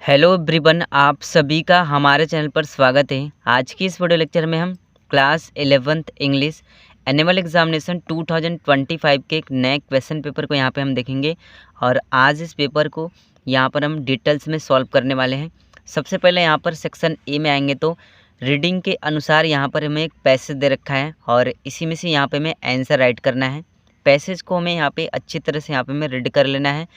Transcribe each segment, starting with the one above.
Hello everyone, आप सभी का हमारे चैनल पर स्वागत है। आज की इस वीडियो लेक्चर में हम class 11th English annual examination 2025 के एक नए क्वेश्चन पेपर को यहाँ पे हम देखेंगे और आज इस पेपर को यहाँ पर हम डिटेल्स में सॉल्व करने वाले हैं। सबसे पहले यहाँ पर सेक्शन ए में आएंगे तो रीडिंग के अनुसार यहाँ पर हमें एक पैसेज दे रखा है और इसी में से यहाँ पर हमें आंसर राइट करना है। पैसेज को हमें यहाँ पे अच्छी तरह से यहाँ पे हमें रीड कर लेना है।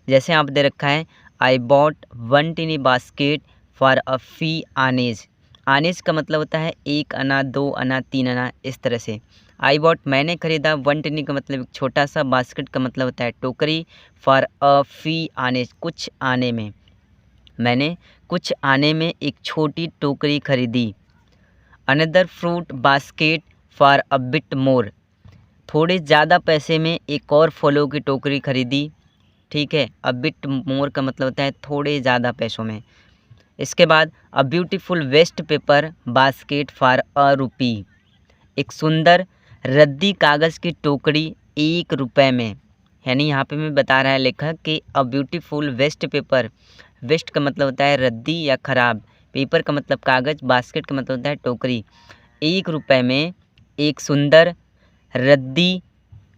जैसे यहाँ पे दे रखा है, I bought 1 tiny basket for a few annas. Annas का मतलब होता है 1 आना, 2 आना, 3 आना, इस तरह से। आई बॉट मैंने खरीदा, 1 टिनी का मतलब एक छोटा सा, बास्केट का मतलब होता है टोकरी, फॉर अ फी आनेज कुछ आने में। मैंने कुछ आने में एक छोटी टोकरी खरीदी। Another fruit basket for a bit more, थोड़े ज़्यादा पैसे में एक और फलों की टोकरी खरीदी। ठीक है, अ बिट मोर का मतलब होता है थोड़े ज़्यादा पैसों में। इसके बाद a beautiful waste paper basket for a rupee, एक सुंदर रद्दी कागज़ की टोकरी 1 रुपये में। यानी यहाँ पे मैं बता रहा है लेखक कि a beautiful waste paper, waste का मतलब होता है रद्दी या ख़राब, पेपर का मतलब कागज़, बास्केट का मतलब होता है टोकरी। 1 रुपये में एक सुंदर रद्दी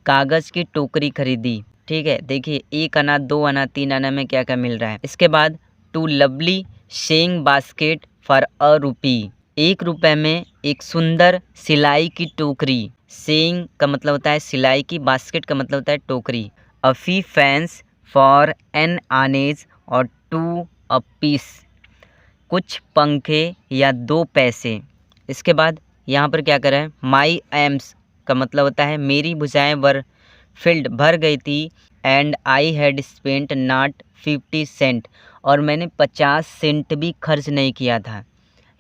कागज़ की टोकरी खरीदी। ठीक है, देखिए 1 आना, 2 आना, 3 आना में क्या क्या मिल रहा है। इसके बाद two lovely sewing basket for a rupee, 1 रुपये में एक सुंदर सिलाई की टोकरी। सेइंग का मतलब होता है सिलाई की, बास्केट का मतलब होता है टोकरी। अ फी फैंस फॉर एन आनेज और 2 अ पीस, कुछ पंखे या 2 पैसे। इसके बाद यहाँ पर क्या करें, माई एम्स का मतलब होता है मेरी भुजाएं वर फिल्ड, भर गई थी। And I had spent not 50 cent, और मैंने 50 सेंट भी खर्च नहीं किया था।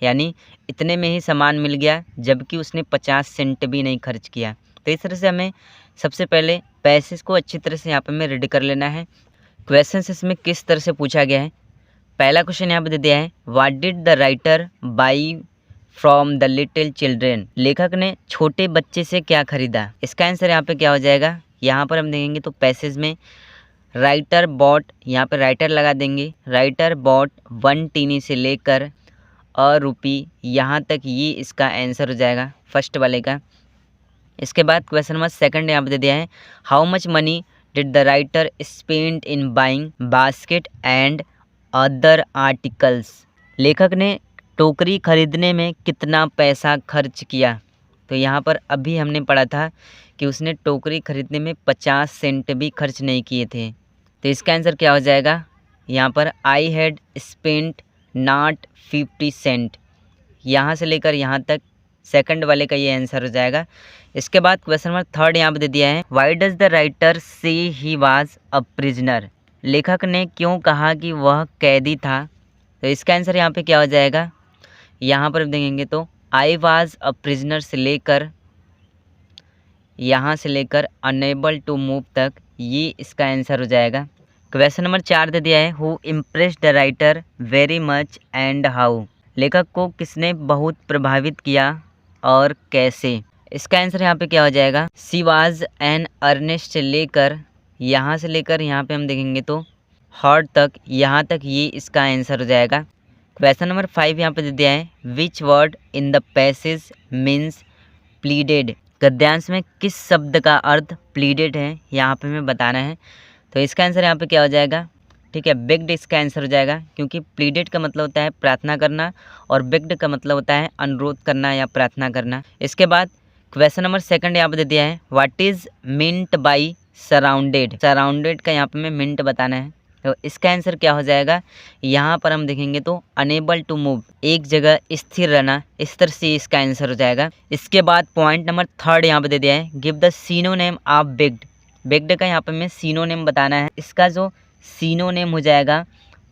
यानी इतने में ही सामान मिल गया जबकि उसने 50 सेंट भी नहीं खर्च किया। तो इस तरह से हमें सबसे पहले पैसेज को अच्छी तरह से यहाँ पे हमें रीड कर लेना है। क्वेश्चन इसमें किस तरह से पूछा गया है। पहला क्वेश्चन यहाँ पे दे दिया है, what did the writer by from the little children, लेखक ने छोटे बच्चे से क्या खरीदा। इसका आंसर यहाँ पे क्या हो जाएगा, यहाँ पर हम देखेंगे तो पैसेज में राइटर बॉट, यहाँ पे राइटर लगा देंगे। राइटर बॉट 1 टीनी से लेकर अ रुपी, यहाँ तक ये इसका आंसर हो जाएगा फर्स्ट वाले का। इसके बाद क्वेश्चन नंबर सेकंड यहाँ पे दे दिया है, how much money did the writer spend in buying basket and other articles, लेखक ने टोकरी खरीदने में कितना पैसा खर्च किया। तो यहाँ पर अभी हमने पढ़ा था कि उसने टोकरी खरीदने में 50 सेंट भी खर्च नहीं किए थे। तो इसका आंसर क्या हो जाएगा, यहाँ पर I had spent not 50 cent, यहाँ से लेकर यहाँ तक सेकंड वाले का ये आंसर हो जाएगा। इसके बाद क्वेश्चन नंबर थर्ड यहाँ पे दे दिया है, वाई डज द राइटर से ही वाज अ प्रिजनर, लेखक ने क्यों कहा कि वह कैदी था। तो इसका आंसर यहाँ पे क्या हो जाएगा, यहाँ पर देखेंगे तो आई वाज अ प्रिजनर से लेकर यहाँ से लेकर अनेबल टू मूव तक, ये इसका आंसर हो जाएगा। क्वेश्चन नंबर 4 दे दिया है, who impressed the writer very much and how, लेखक को किसने बहुत प्रभावित किया और कैसे। इसका आंसर यहाँ पे क्या हो जाएगा, सी वाज एन अर्नेस्ट से लेकर यहाँ से लेकर यहाँ पे हम देखेंगे तो हॉट तक, यहाँ तक ये इसका आंसर हो जाएगा। क्वेश्चन नंबर 5 यहाँ पे दे दिया है, which word in the passage means pleaded, गद्यांश में किस शब्द का अर्थ प्लीडेड है यहाँ पे हमें बताना है। तो इसका आंसर यहाँ पे क्या हो जाएगा, ठीक है, बेग्ड इसका आंसर हो जाएगा, क्योंकि प्लीडेड का मतलब होता है प्रार्थना करना और बेग्ड का मतलब होता है अनुरोध करना या प्रार्थना करना। इसके बाद क्वेश्चन नंबर सेकंड यहाँ पे दे दिया है, what is meant by surrounded, surrounded का यहाँ पे हमें मिंट बताना है। तो इसका आंसर क्या हो जाएगा, यहाँ पर हम देखेंगे तो अनेबल टू मूव, एक जगह स्थिर रहना, इस तरह से इसका आंसर हो जाएगा। इसके बाद पॉइंट नंबर थर्ड यहाँ पे दे दिया है, give the synonym of bagged, bagged का यहाँ पे हमें सिनोनिम बताना है। इसका जो सिनोनिम हो जाएगा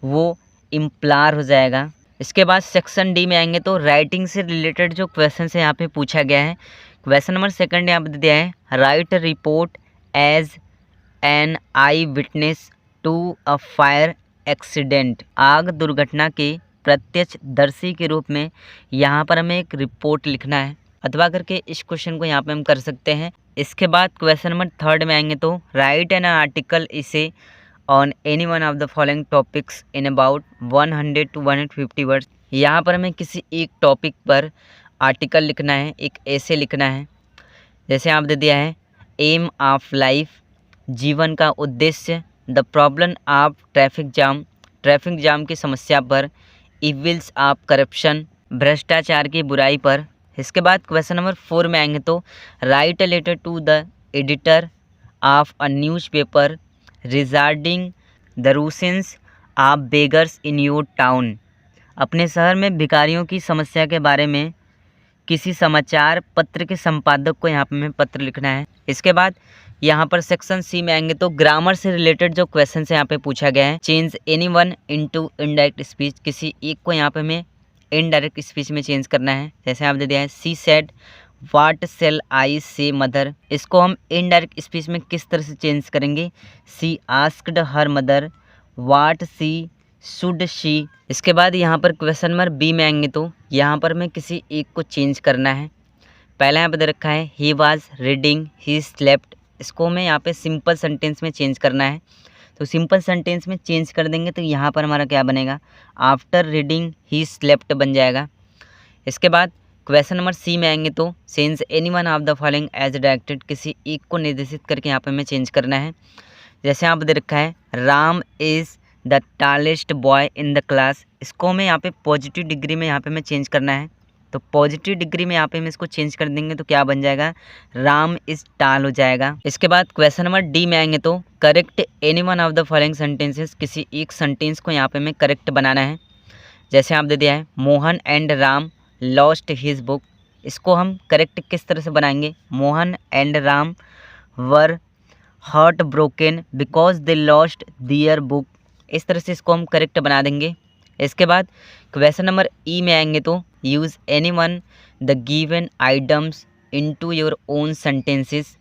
वो इम्प्लार हो जाएगा। इसके बाद सेक्शन डी में आएंगे तो राइटिंग से रिलेटेड जो क्वेश्चन है यहाँ पे पूछा गया है। क्वेश्चन नंबर सेकंड यहाँ पे दे दिया है, write report as an eyewitness to a fire accident, आग दुर्घटना के प्रत्यक्षदर्शी के रूप में यहाँ पर हमें एक रिपोर्ट लिखना है, अथवा करके इस क्वेश्चन को यहाँ पे हम कर सकते हैं। इसके बाद क्वेश्चन नंबर थर्ड में आएंगे तो राइट एन आर्टिकल इसे on any one of the following topics in about 100 to 150 words. यहाँ पर हमें किसी एक टॉपिक पर आर्टिकल लिखना है, एक ऐसे लिखना है। जैसे आप दे दिया है एम ऑफ लाइफ, जीवन का उद्देश्य, the problem of traffic jam की समस्या पर, इविल्स ऑफ करप्शन, भ्रष्टाचार की बुराई पर। इसके बाद क्वेश्चन नंबर 4 में आएंगे तो write a letter to the editor of a newspaper regarding the nuisance of beggars in your town. अपने शहर में भिखारियों की समस्या के बारे में किसी समाचार पत्र के संपादक को यहाँ पे हमें पत्र लिखना है। इसके बाद यहाँ पर सेक्शन सी में आएंगे तो ग्रामर से रिलेटेड जो क्वेश्चन है यहाँ पे पूछा गया है। Change any one into indirect speech, किसी एक को यहाँ पे हमें इनडायरेक्ट स्पीच में चेंज करना है। जैसे आप दे दिया है सी सेड व्हाट सेल आई से मदर, इसको हम इनडायरेक्ट स्पीच में किस तरह से चेंज करेंगे। She asked her mother what she should she. इसके बाद यहाँ पर क्वेश्चन नंबर बी में आएंगे तो यहाँ पर हमें किसी एक को चेंज करना है। पहला यहाँ पर दे रखा है he was reading he slept, इसको हमें यहाँ पे सिंपल सेंटेंस में चेंज करना है। तो सिंपल सेंटेंस में चेंज कर देंगे तो यहाँ पर हमारा क्या बनेगा, आफ्टर रीडिंग ही स्लेप्ट बन जाएगा। इसके बाद क्वेश्चन नंबर सी में आएंगे तो change any one of the following as directed, किसी एक को निर्देशित करके यहाँ पे हमें चेंज करना है। जैसे आप दे रखा है Ram is the tallest boy in the class, इसको हमें यहाँ पे पॉजिटिव डिग्री में यहाँ पे हमें चेंज करना है। तो पॉजिटिव डिग्री में यहाँ पे हम इसको चेंज कर देंगे तो क्या बन जाएगा, राम इज़ टाल हो जाएगा। इसके बाद क्वेश्चन नंबर डी में आएंगे तो correct any one of the following sentences, किसी एक सेंटेंस को यहाँ पे हमें करेक्ट बनाना है। जैसे आप दे दिया है Mohan and Ram lost his book, इसको हम करेक्ट किस तरह से बनाएंगे, Mohan and Ram were heartbroken because they lost their book, इस तरह से इसको हम करेक्ट बना देंगे। इसके बाद क्वेश्चन नंबर ई में आएंगे तो use any one the given items into your own sentences,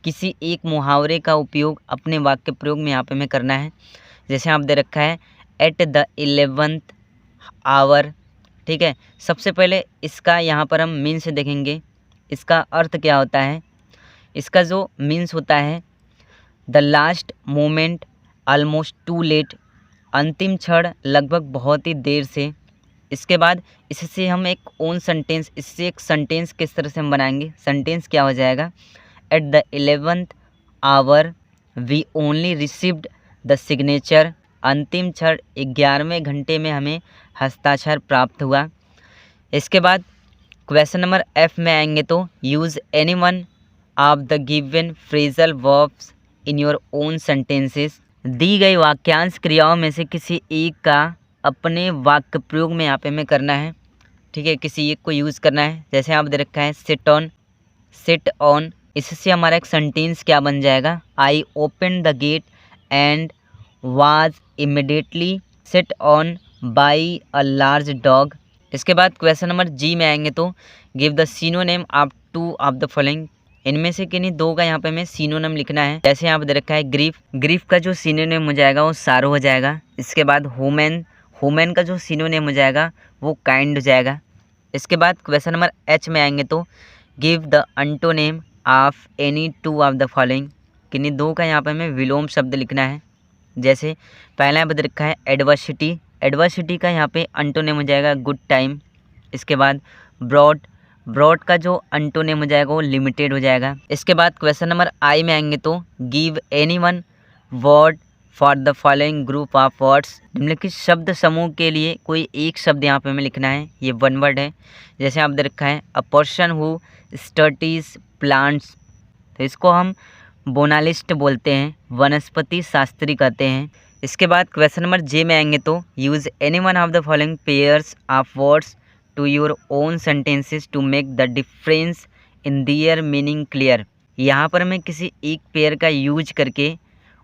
किसी एक मुहावरे का उपयोग अपने वाक्य प्रयोग में यहाँ पे हमें करना है। जैसे आप दे रखा है एट द 11th आवर, ठीक है। सबसे पहले इसका यहाँ पर हम मीन्स देखेंगे, इसका अर्थ क्या होता है। इसका जो मीन्स होता है the last moment almost too late, अंतिम क्षण लगभग बहुत ही देर से। इसके बाद इससे हम एक ओन सेंटेंस, इससे एक सेंटेंस किस तरह से हम बनाएंगे, सेंटेंस क्या हो जाएगा, at the 11th hour we only received the signature, अंतिम क्षण 11वें घंटे में हमें हस्ताक्षर प्राप्त हुआ। इसके बाद क्वेश्चन नंबर एफ में आएंगे तो use any one of the given phrasal verbs in your own sentences, दी गई वाक्यांश क्रियाओं में से किसी एक का अपने वाक्य प्रयोग में यहाँ पे हमें करना है, ठीक है। किसी एक को यूज़ करना है। जैसे आप दे रखा है सिट ऑन, इससे हमारा एक सेंटेंस क्या बन जाएगा, I open the gate and was immediately sit on by a large dog. इसके बाद क्वेश्चन नंबर जी में आएंगे तो give the synonym of two of the following, इनमें से किन्हीं दो का यहाँ पे हमें सिनोनिम लिखना है। जैसे यहाँ पे दे रखा है ग्रीफ का जो सिनोनिम हो जाएगा वो सारो हो जाएगा। इसके बाद हुमन का जो सिनोनिम हो जाएगा वो काइंड हो जाएगा। इसके बाद क्वेश्चन नंबर एच में आएंगे तो give the antonym of any two of the following, किन्हीं दो का यहाँ पे हमें विलोम शब्द लिखना है। जैसे पहला यहाँ पे दे रखा है एडवर्सिटी का यहाँ पे अंटोनेम हो जाएगा गुड टाइम। इसके बाद ब्रॉड का जो अंटोनेम हो जाएगा वो लिमिटेड हो जाएगा। इसके बाद क्वेश्चन नंबर आई में आएंगे तो give any one word for the following group of words, निम्नलिखित शब्द समूह के लिए कोई एक शब्द यहाँ पे हमें लिखना है, ये वन वर्ड है। जैसे आप दे रखा है a person who studies plants, तो इसको हम बोनालिस्ट बोलते हैं, वनस्पति शास्त्री कहते हैं। इसके बाद क्वेश्चन नंबर जे में आएंगे तो use any one of the following pairs of words to your own sentences to make the difference in their meaning clear, यहाँ पर हमें किसी एक पेयर का यूज करके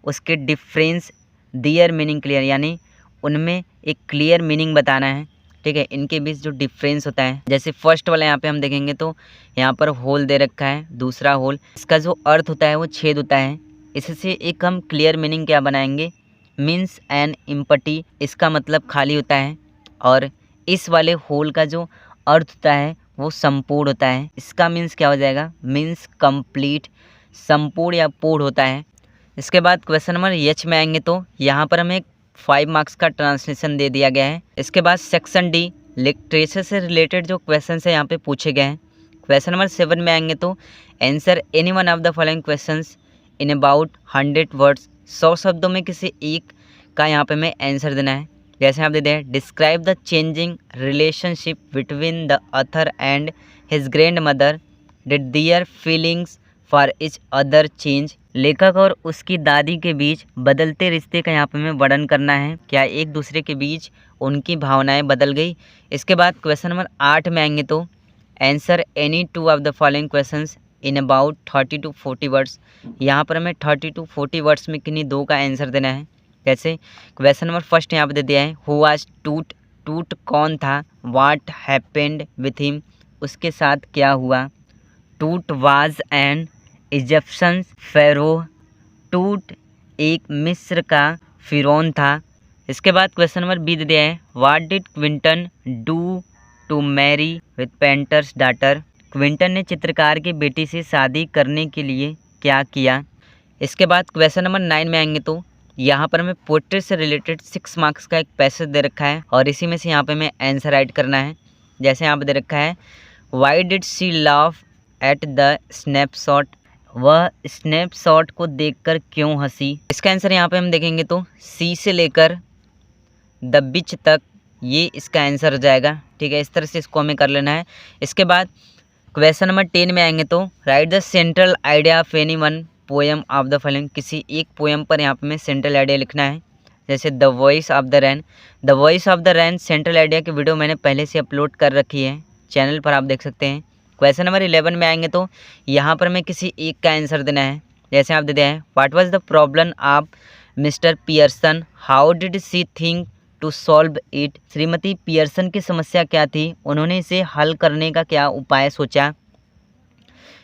उसके डिफरेंस दियर मीनिंग क्लियर, यानी उनमें एक क्लियर मीनिंग बताना है, ठीक है। इनके बीच जो डिफरेंस होता है, जैसे फर्स्ट वाला यहाँ पे हम देखेंगे तो यहाँ पर होल दे रखा है, दूसरा होल, इसका जो अर्थ होता है वो छेद होता है। इससे एक हम क्लियर मीनिंग क्या बनाएंगे, मीन्स एन एम्प्टी, इसका मतलब खाली होता है। और इस वाले होल का जो अर्थ होता है वो संपूर्ण होता है, इसका मीन्स क्या हो जाएगा, मीन्स कंप्लीट, संपूर्ण या पूर्ण होता है। इसके बाद क्वेश्चन नंबर एच में आएंगे तो यहाँ पर हमें 5 मार्क्स का ट्रांसलेशन दे दिया गया है। इसके बाद सेक्शन डी लिटरेचर से रिलेटेड जो क्वेश्चन है यहाँ पे पूछे गए हैं। क्वेश्चन नंबर 7 में आएंगे तो answer any one of the following questions in about 100 words. 100 शब्दों में किसी एक का यहाँ पे हमें आंसर देना है। जैसे आप देते हैं describe the changing relationship between the author and his grand mother, did their feelings for each other change. लेखक और उसकी दादी के बीच बदलते रिश्ते का यहाँ पे हमें वर्णन करना है, क्या एक दूसरे के बीच उनकी भावनाएं बदल गई। इसके बाद क्वेश्चन नंबर 8 में आएंगे तो answer any two of the following questions in about 30 to 40 words. यहाँ पर हमें 30 to 40 वर्ड्स में किन्हीं दो का आंसर देना है। जैसे क्वेश्चन नंबर फर्स्ट यहाँ पे दे दिया है हु वाज टूट, टूट कौन था, व्हाट हैपेंड विथ हिम, उसके साथ क्या हुआ। टूट वाज एन इजिप्शियन फेरो, टूट एक मिस्र का फिरौन था। इसके बाद क्वेश्चन नंबर बी दे दिया है what did Quinton do to Mary with painter's daughter. Quinton ने चित्रकार की बेटी से शादी करने के लिए क्या किया। इसके बाद क्वेश्चन नंबर 9 में आएंगे तो यहाँ पर हमें पोर्ट्रेट से रिलेटेड 6 मार्क्स का एक पैसेज दे रखा है और इसी में से यहाँ पे हमें आंसर राइट करना है। जैसे यहाँ पे दे रखा है why did she laugh at the snapshot, वह स्नैपशॉट को देखकर क्यों हंसी। इसका आंसर यहाँ पे हम देखेंगे तो सी से लेकर द बिच तक ये इसका आंसर हो जाएगा। ठीक है, इस तरह से इसको हमें कर लेना है। इसके बाद क्वेश्चन नंबर 10 में आएंगे तो right the central idea of any one poem of the following. किसी एक पोएम पर यहाँ पे हमें सेंट्रल आइडिया लिखना है। जैसे the voice of the rain. The voice of the rain central idea की वीडियो मैंने पहले से अपलोड कर रखी है, चैनल पर आप देख सकते हैं। क्वेश्चन नंबर 11 में आएंगे तो यहाँ पर हमें किसी एक का आंसर देना है। जैसे आप देते हैं what was the problem of mister Pearson, how did she think to solve it. Shrimati Pearson की समस्या क्या थी, उन्होंने इसे हल करने का क्या उपाय सोचा।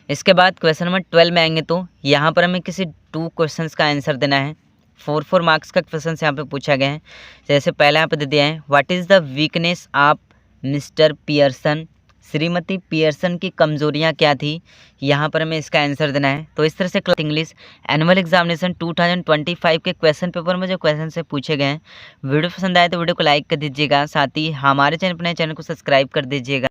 इसके बाद क्वेश्चन नंबर 12 में आएंगे तो यहाँ पर हमें किसी 2 क्वेश्चंस का आंसर देना है। 4 मार्क्स का क्वेश्चन यहाँ पे पूछा गया है। जैसे पहला यहाँ पे दे दिया है what is the weakness of mister Pearson. Shrimati Pearson की कमजोरियाँ क्या थी, यहाँ पर हमें इसका आंसर देना है। तो इस तरह से क्लास इंग्लिश एनुअल एग्जामिनेशन 2025 के क्वेश्चन पेपर में जो क्वेश्चन से पूछे गए हैं। वीडियो पसंद आए तो वीडियो को लाइक कर दीजिएगा, साथ ही हमारे चैनल पर नए चैनल को सब्सक्राइब कर दीजिएगा।